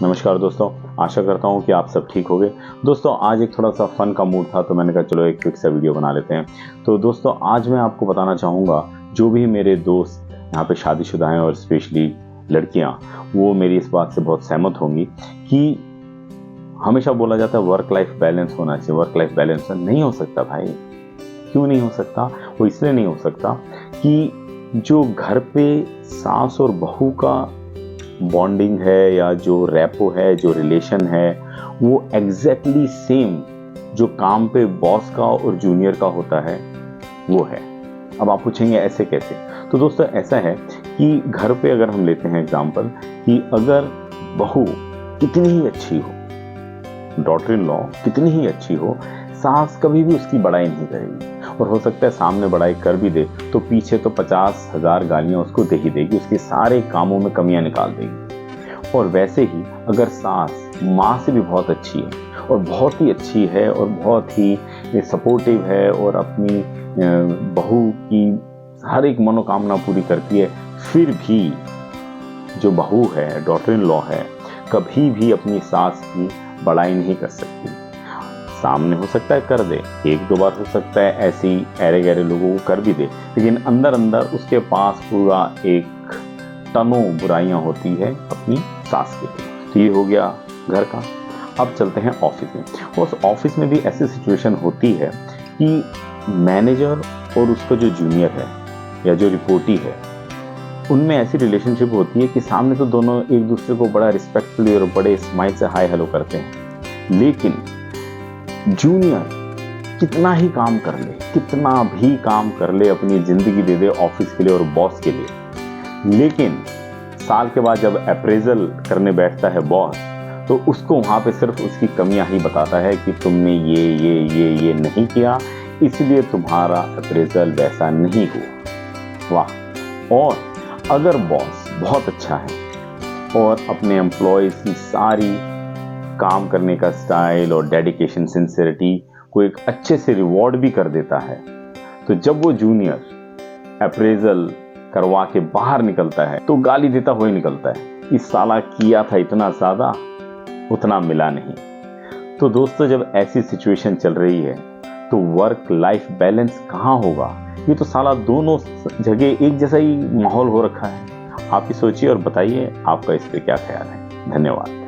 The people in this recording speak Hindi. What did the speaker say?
नमस्कार दोस्तों, आशा करता हूँ कि आप सब ठीक होंगे। दोस्तों आज एक थोड़ा सा फन का मूड था तो मैंने कहा चलो एक क्विक सा वीडियो बना लेते हैं। तो दोस्तों आज मैं आपको बताना चाहूँगा, जो भी मेरे दोस्त यहाँ पे शादीशुदा हैं और स्पेशली लड़कियाँ, वो मेरी इस बात से बहुत सहमत होंगी कि हमेशा बोला जाता है वर्क लाइफ बैलेंस होना चाहिए। वर्क लाइफ बैलेंस नहीं हो सकता भाई। क्यों नहीं हो सकता? वो इसलिए नहीं हो सकता कि जो घर पे सास और बहू का बॉन्डिंग है या जो रैपो है, जो रिलेशन है, वो एग्जैक्टली सेम जो काम पे बॉस का और जूनियर का होता है वो है। अब आप पूछेंगे ऐसे कैसे? तो दोस्तों ऐसा है कि घर पे अगर हम लेते हैं एग्जांपल कि अगर बहू कितनी ही अच्छी हो, डॉटर इन लॉ कितनी ही अच्छी हो, सास कभी भी उसकी बड़ाई नहीं करेगी और हो सकता है सामने बड़ाई कर भी दे तो पीछे तो 50,000 गालियां उसको दे ही देगी, उसके सारे कामों में कमियां निकाल देगी। और वैसे ही अगर सास माँ से भी बहुत अच्छी है और बहुत ही अच्छी है और बहुत ही सपोर्टिव है और अपनी बहू की हर एक मनोकामना पूरी करती है, फिर भी जो बहू है, डॉटर इन लॉ है, कभी भी अपनी सास की बड़ाई नहीं कर सकती। सामने हो सकता है कर दे, एक दो बार हो सकता है ऐसी ऐरे गहरे लोगों को कर भी दे, लेकिन अंदर अंदर उसके पास पूरा एक टनों बुराइयां होती है अपनी सास के लिए। तो ये हो गया घर का। अब चलते हैं ऑफिस में। उस ऑफिस में भी ऐसी सिचुएशन होती है कि मैनेजर और उसका जो जूनियर है या जो रिपोर्टी है, उनमें ऐसी रिलेशनशिप होती है कि सामने तो दोनों एक दूसरे को बड़ा रिस्पेक्टफुली और बड़े स्माइल से हाय हेलो करते हैं, लेकिन जूनियर कितना ही काम कर ले, कितना भी काम कर ले, अपनी जिंदगी दे दे ऑफिस के लिए और बॉस के लिए, लेकिन साल के बाद जब अप्रेजल करने बैठता है बॉस, तो उसको वहां पे सिर्फ उसकी कमियां ही बताता है कि तुमने ये नहीं किया, इसलिए तुम्हारा अप्रेजल वैसा नहीं हुआ। वाह! और अगर बॉस बहुत अच्छा है और अपने एम्प्लॉयज की सारी काम करने का स्टाइल और डेडिकेशन, सिंसियरिटी को एक अच्छे से रिवॉर्ड भी कर देता है, तो जब वो जूनियर अप्रेजल करवा के बाहर निकलता है तो गाली देता हुआ निकलता है, इस साला किया था इतना ज्यादा, उतना मिला नहीं। तो दोस्तों जब ऐसी सिचुएशन चल रही है तो वर्क लाइफ बैलेंस कहाँ होगा? ये तो साला दोनों जगह एक जैसा ही माहौल हो रखा है। आप ही सोचिए और बताइए आपका इस पे क्या ख्याल है। धन्यवाद।